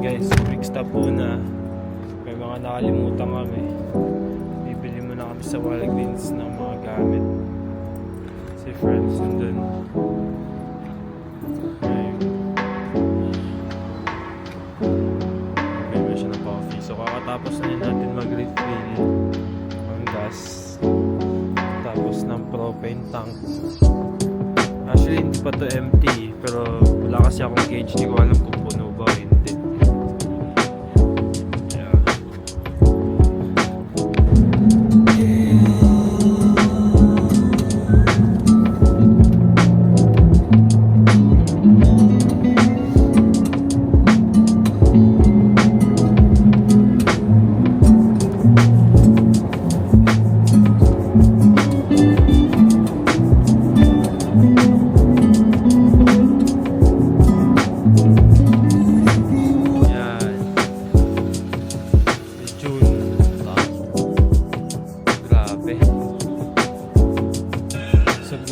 guys, quick stop muna. May mga nakalimutan kami. Bibili muna kami sa Walgreens ng mga gamit. Si friends nandun. Bibili siya ng coffee. So kakatapos na natin mag-refill ang gas. Tapos ng propane tank. Actually hindi pa to empty, pero wala kasi akong gauge, hindi ko alam kung puno ba o hindi.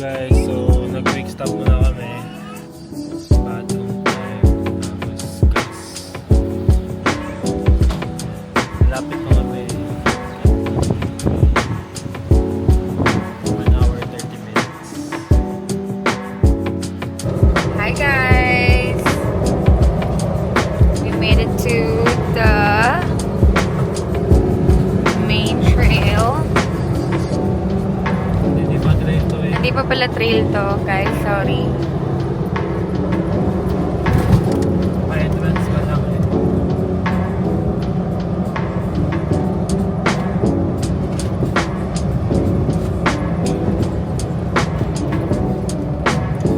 Guys, so nag-quick stop muna kami. Bathroom time, tapos gas. Lapit na kami. 1 hour 30 minutes. Hi guys! We made it to the main trail. Hindi pa pala trail to, guys. Sorry. May entrance ka lang eh.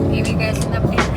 Give you guys an update.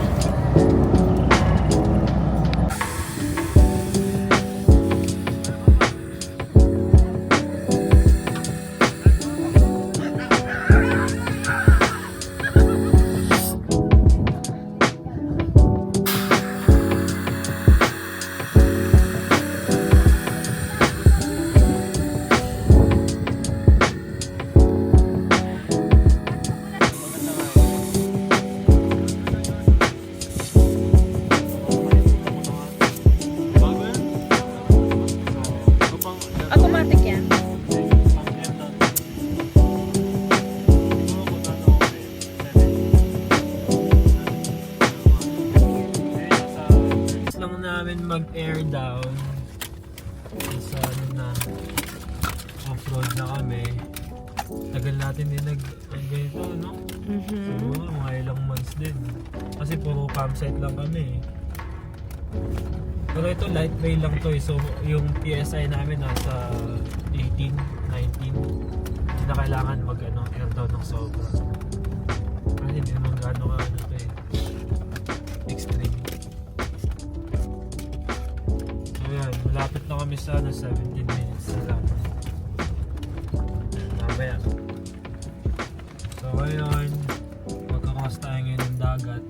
Automatic yan. Lang namin mag-air down sa ano na off-road na kami. Tagal natin din ganito, no? Siguro mga ilang months din. Kasi puro campsite lang kami. Pero ito light rail lang to eh. So yung PSI namin nasa 18, 19. Hindi na kailangan air down ng sobra. Kasi hindi naman gano'n ka to eh. Extreme. So yan, malapit na kami sa 17 minutes na lang. Mamaya. So ngayon, magkakross tayo ngayon ng dagat.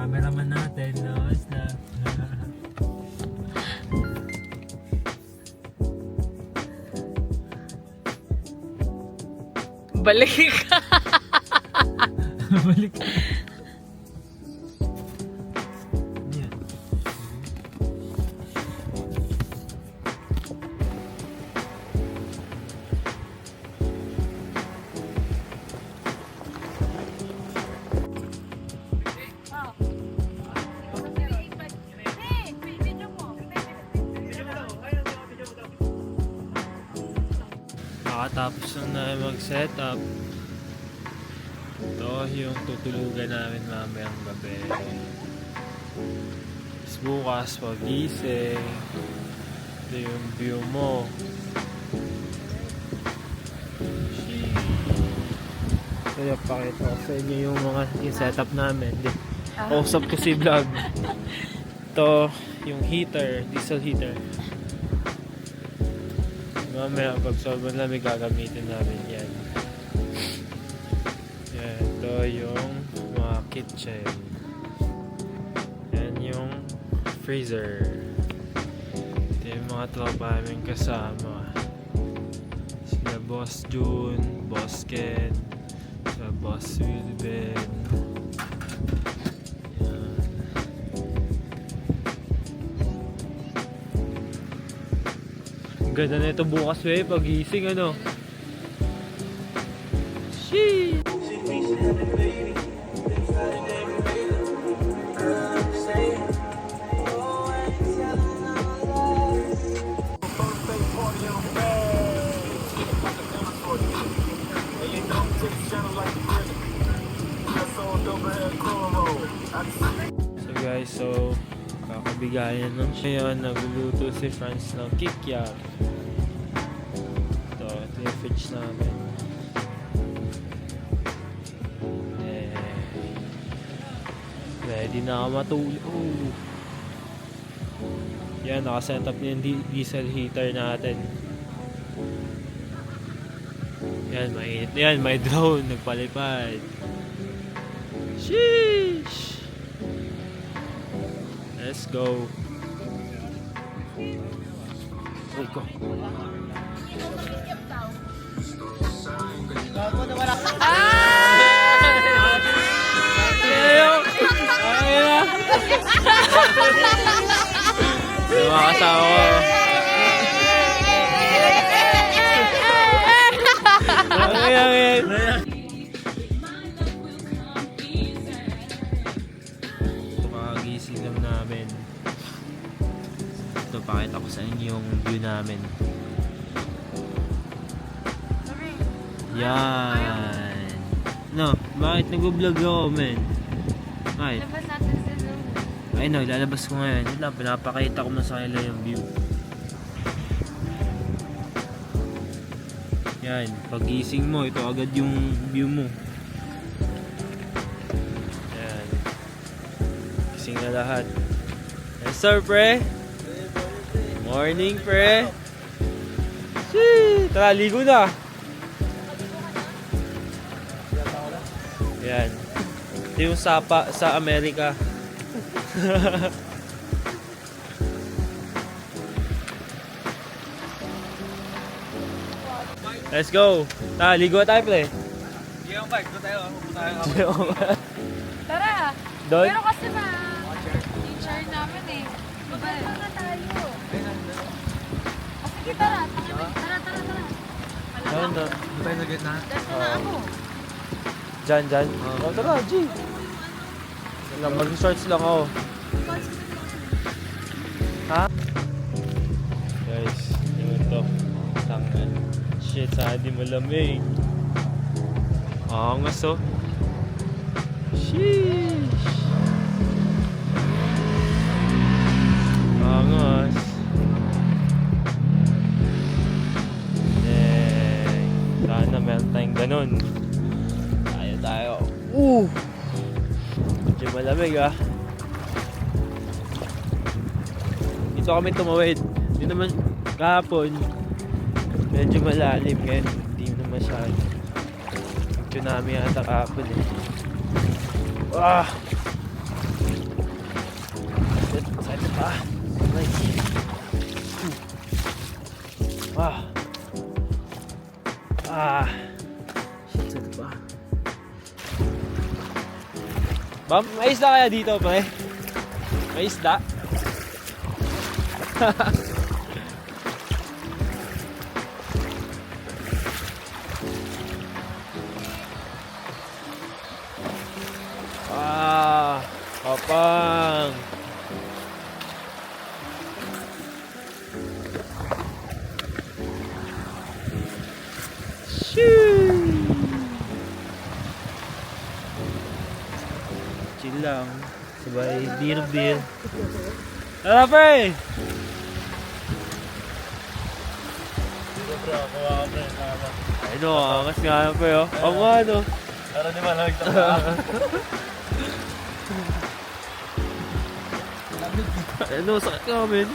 Cameraman natin, no? Isla. Balik ka. Balik. Yan. Nakatapos na mag-setup. Ito yung tutulugan namin mamayang gabi. Tapos bukas pagising. Ito yung view mo. Kaya pakita ko sa inyo yung mga setup namin. Kausap ko si vlog. Ito yung heater, diesel heater. Mamaya pag sobrang lamig gagamitin namin yan. Yan, ito yung mga kitchen. Yan yung freezer. mga tropa namin kasama. Sila Boss June, Boss Ken, sila Boss Wilben. Yan. Ang ganda na ito bukas pag-gising ano. Sheesh! So guys, kakabigayan lang siya. Nagluluto si Franz ng kikyam. Ito yung fridge namin. Ready na ako matulog. Yan, nakaset up niya yung diesel heater natin. Yan, mainit na yan. May drone, nagpalipad. Sheesh! Let's go. Wait ko. Yung mga kasama ko. Ang ito kakagising lang namin. Ito, pakita ko sa inyo yung view namin. Yan. No, bakit nag-vlog ako, men? Bakit? Labas natin sa Zoom. Ay no, lalabas ko ngayon. Yun lang, pinapakita ko na sa kanila yung view. Yan, pag-gising mo, ito agad yung view mo. Yan. Gising na lahat. Yes sir, pre. Morning, pre. Shee! Tara, ligo na. Yan. Ito yung sapa sa Amerika. Let's go. Tara, ligo tayo, pre. Hindi yung bike. Doon tayo. Tara! Doon? Pero kasi teacher namin eh. Babay na tayo. O sige, tara. Tara. Doon na. Doon tayo sa gitna. Dito na ako. Diyan. Oh, tara, G. Mag-shorts lang ako. Ha? Guys, yung ito. Tangan. Shit, sana di malamig. Angas oh. Sheesh. Angas. Sana meron tayong ganun. Tayo. Medyo malamig ah. Dito kami tumawid. Hindi naman kahapon. Medyo malalim ngayon. Hindi na masyado. Tsunami ata kahapon eh. Ah! Saan pa? Nice. Shit, saan pa? Bam, may isda kaya dito, pre? May isda? Kapang. Chill lang. Sabay beer. Tara, pre! Ay no, angas nga pre oh. Oo nga no. Para di malamig sa Ano, sakit ka men.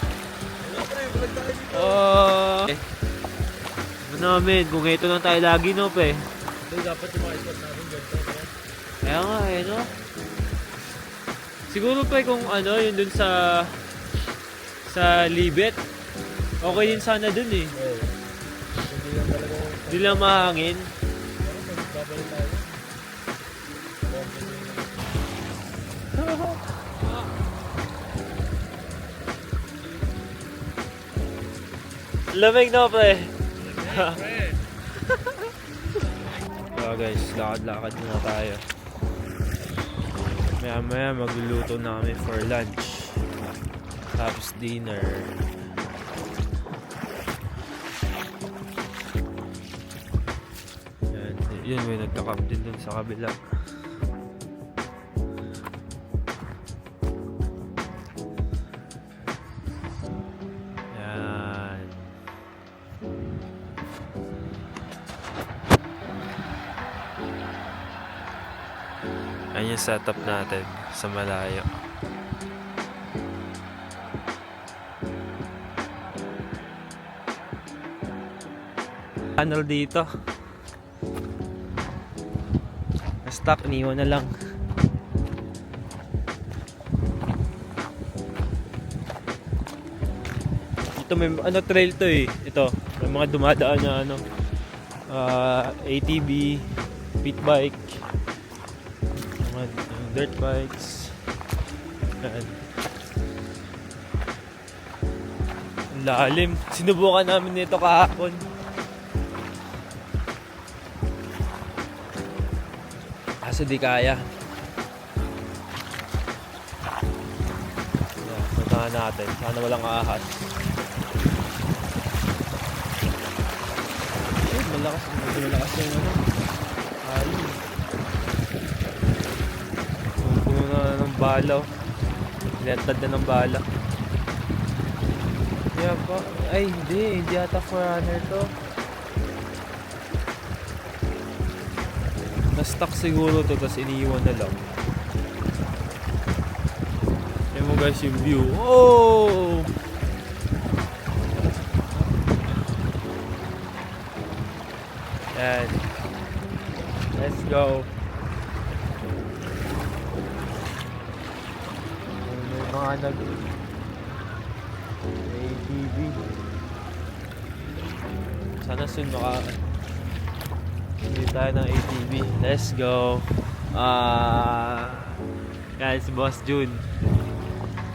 Ano namin, kung ito lang tayo lagi no pre. dapat yung mga spot natin ganito. Kaya nga no. Siguro pre kung ano, yun dun sa Libet. Okay din sana dun eh. Hindi lang talaga. Hindi lang mahangin. Pero babalik tayo. Lamig na pre. So guys, lakad-lakad muna tayo. Maya magluluto na kami for lunch. Tapos dinner. Yun, may nagtakap din dun sa kabila. Yan. Yan yung setup natin sa malayo. Panel dito. Stuck, iniwan na lang. Ito may trail to eh. Ito, may mga dumadaan na ATV, pit bike, mga dirt bikes. Yan. Ang lalim. Sinubukan namin nito kahapon. Kaso di kaya. Puntahan natin. Sana walang ahas. Malakas yung ayun. Puno na ng balaw. Lentad na ng bala. Kaya pa. Ay hindi yata forerunner to. Na-stuck siguro to, tapos iniiwan na lang. Yan mo guys yung view. Oh! Yan. Let's go. May mga ATV. Sana soon hindi tayo ng ATV. Let's go. Guys, Boss June.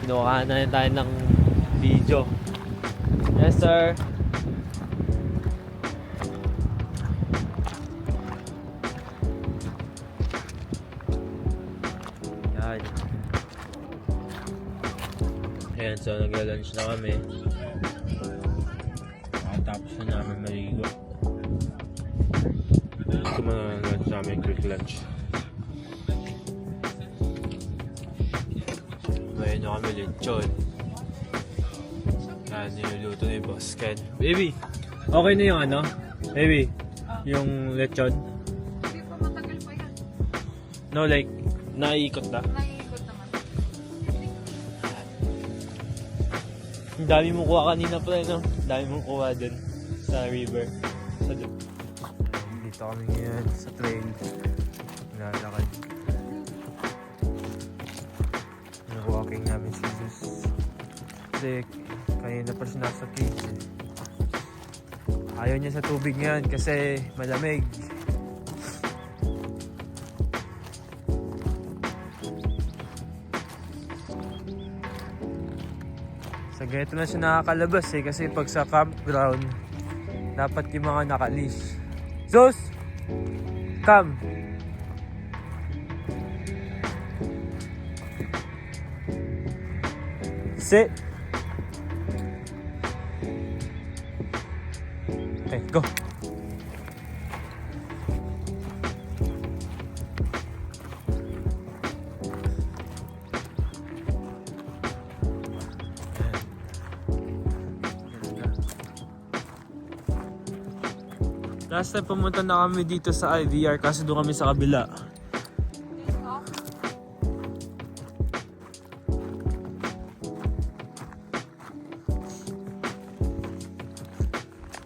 Kinuha na rin tayo ng video. Yes, sir. Yan. Ayan, so nag-lunch na kami. Tapos na namin maligo. Ito mga lunch namin, quick lunch. Ngayon na kami lechon. Yan, niluluto ni Boss Ken. Baby, okay na yung Baby, yung lechon? Hindi pa, matagal pa yan. No, like, naiikot na. Naiikot naman. Ang dami mong kuha kanina pala, no? Ang dami mong kuha dun sa river. Dito kami ngayon sa trail. Nilalakad. Walking namin si Jesus. Kasi kanina pa siya nasa cage eh. Ayaw niya sa tubig ngayon kasi malamig. Sa ganito na siya nakakalabas eh kasi pag sa campground dapat yung mga nakalish. Zeus! Come! Sit! Okay, go! Last time pumunta na kami dito sa IVR kasi doon kami sa kabila.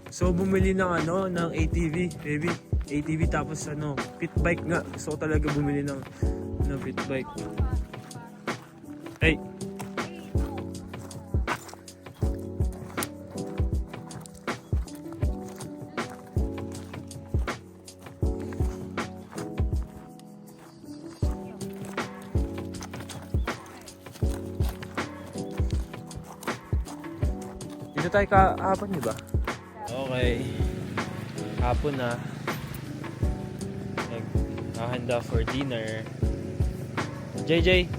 So bumili ng ng ATV, baby. ATV tapos pit bike nga. Gusto ko talaga bumili ng pit bike. Hey. Dito tayo kahapon, di ba? Okay. Hapon na. Naghahanda for dinner. JJ!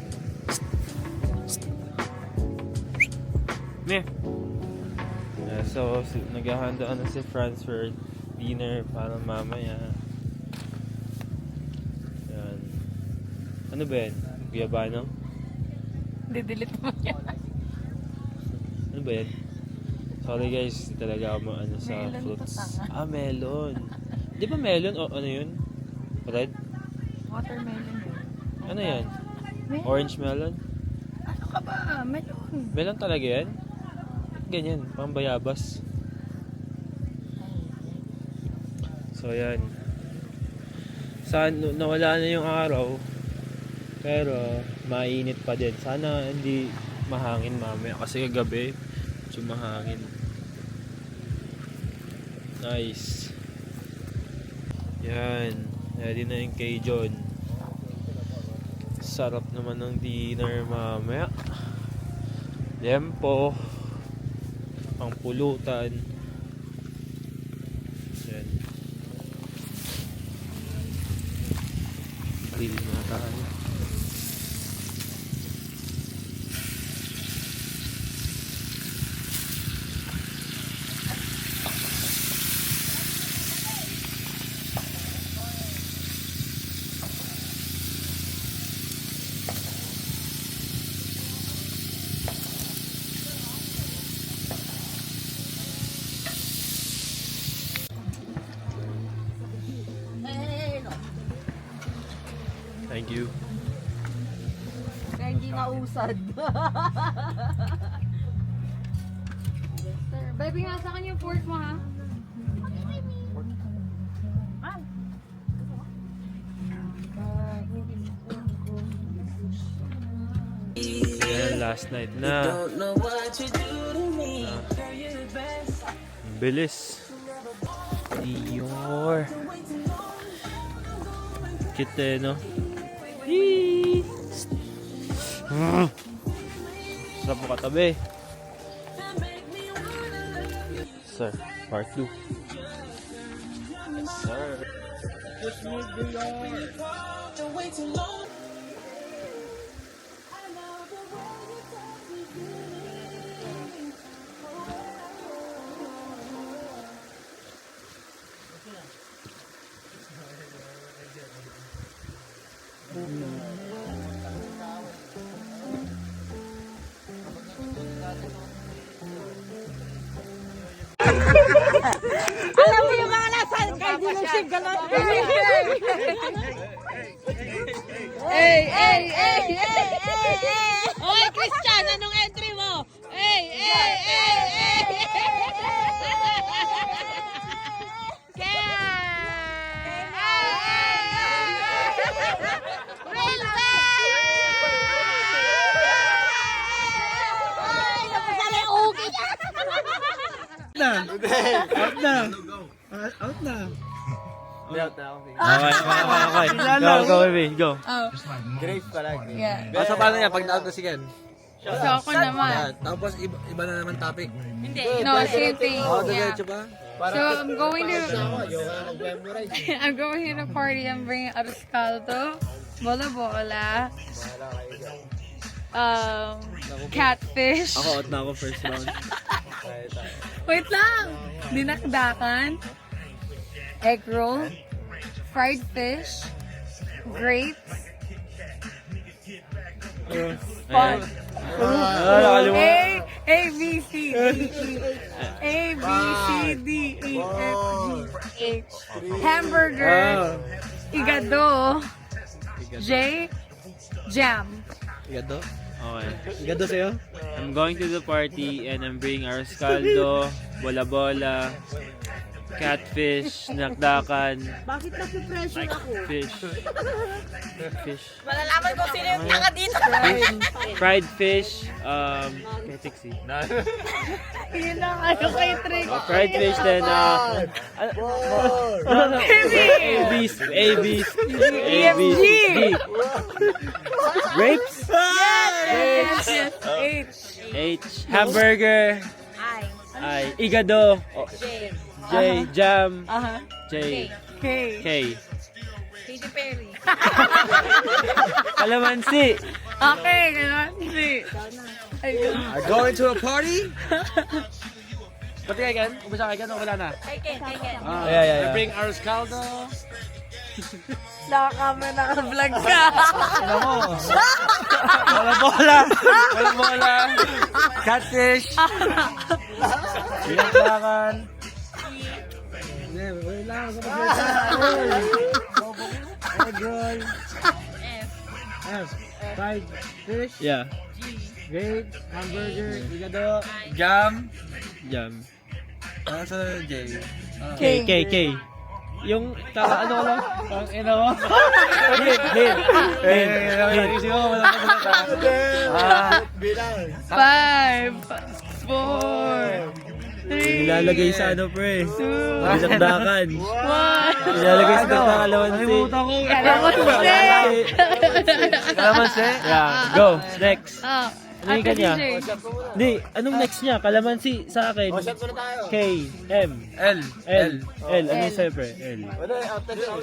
Me! So, naghahanda na si Franz for dinner para mamaya. Yan. Ano ba yan? Guyabano? Didelete mo yan. Ano ba yan? Sorry guys, hindi talaga ako ano sa Melon fruits. to, tanga. Melon. Di ba melon o ano yun? Red? Watermelon yun. Ano yan? Melon. Orange melon? Ano ka ba? Melon. Melon talaga yan? Ganyan, pang bayabas. So yan. Nawala na yung araw. Pero mainit pa din. Sana hindi mahangin mamaya kasi kagabi medyo mahangin. Nice. Yan. Ready na yung kay John. Sarap naman ng dinner mamaya. Lempo. Pangpulutan. Yan. Grill na tayo. Thank you. Kaya hindi nausad. Sir, baby nga sa akin yung fork mo ha. Yan, last night na. Bilis. Dior. Cute eh, no? Yee! Sarap mo katabi. Sir, part 2. Yes, sir. Alam mo yung mga nasa kay dealership gano'n. Hey, hey, hey, hey, hey, hey! Hoy, Christian, anong entry mo? Hey, hey, hey, hey! Okay. Go, baby. Go. Grace pala. Yeah. So paano yan? Pag na-out na si Ken? So ako naman. Yan. Tapos iba na naman topic. No, same thing. Oo, Yeah. diretso pa. So I'm going to I'm going to the party. I'm bringing Arascaldo, bola, catfish. Ako, out na ako first round. Wait lang! Dinakdakan, egg roll, fried fish, grapes, fun. A, B, C, D, E. A, B, C, D, E, F, G, H. Hamburger, igado, J, jam. Igado? Okay. Igado sa'yo? I'm going to the party and I'm bringing Arascaldo, bola-bola, catfish, nakdakan, Bakit napipressure ako? fish, Malalaman ko sino yung tanga dito. fried fish, ketiksi. Yun lang, ano kay Trick? Fried fish then, A, B, D. Grapes? Yes, yes, H. H. Hamburger. ay igado. J, jam. J, K. K. Katy Perry. Kalamansi. Okay, ganun. Are going to a party? Pati kay Ken? Ubus kay Ken o wala na? Kay Ken. I bring ours caldo. Nakakama naka-vlog ka. Ano mo? Walang bola. Walang bola. Catfish. Pinaglakan. Hindi, wala lang. Egg roll. F. Fried fish. Yeah. Grapes, hamburger, igado, Jam. jam. Ano sa J? K. Yung tama ano ko lang? Ang ina mo? Hit. Isip ko wala pa sa 5, 4, 3, Nilalagay sa ano pre? 2, Dinakdakan. 1. Nilalagay sa kalamansi. Kalamansi? Yeah, go. Next. Ano yung kanya? Hindi, anong next niya? Kalamansi sa akin. K, M, L. L. Ano yung sa'yo pre? L.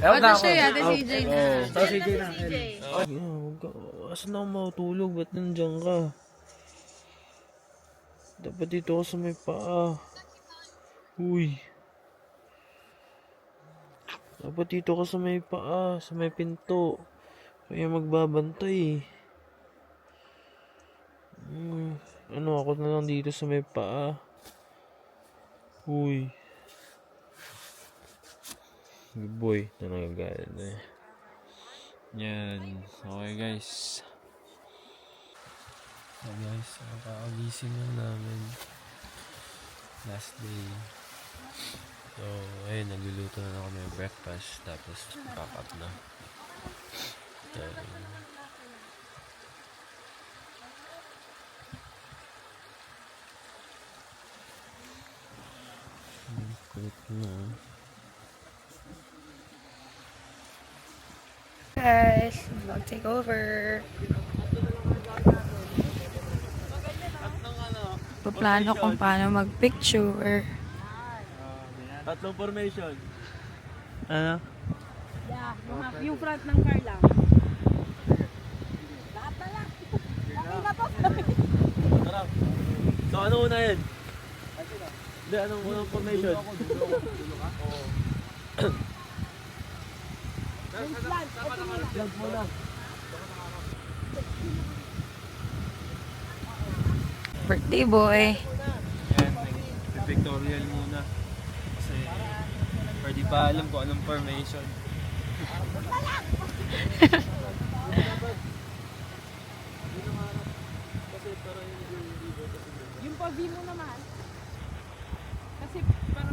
Ate siya, ate CJ na. So, CJ na, L. Asan ako matulog? Ba't nandiyan ka? Dapat dito ako sa may paa. Uy. Dapat dito ako sa may paa, sa may pinto. Kaya magbabantay. Ano, ako na lang dito sa may paa. Uy. Good boy na nagagalit na eh. Yan. Okay guys. So guys, kakagising lang namin. Last day. So, ayun, nagluluto na kami ng breakfast. Tapos, pack up na. Kulit na. Guys, vlog take over. Paplano kung paano mag-picture. Tatlong formation. Ano? Yung front ng car lang. So, ano una yun? Hindi, anong unang formation? Vlog muna. Birthday boy. Yan, nag-pictorial muna. Kasi, or di pa alam kung anong formation. Yung pag-V mo naman. Kasi para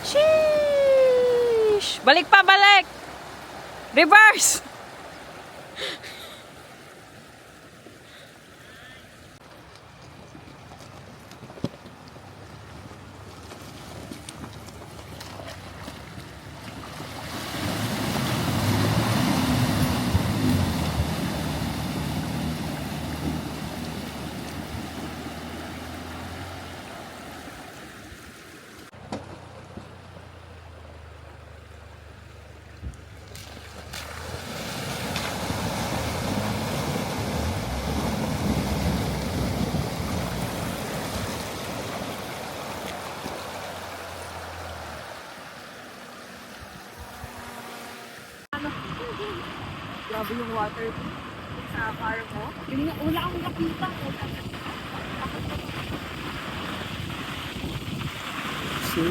Sheesh! Balik pa, balik! Reverse! grabe yung water sa car mo. Yung wala akong nakita. So,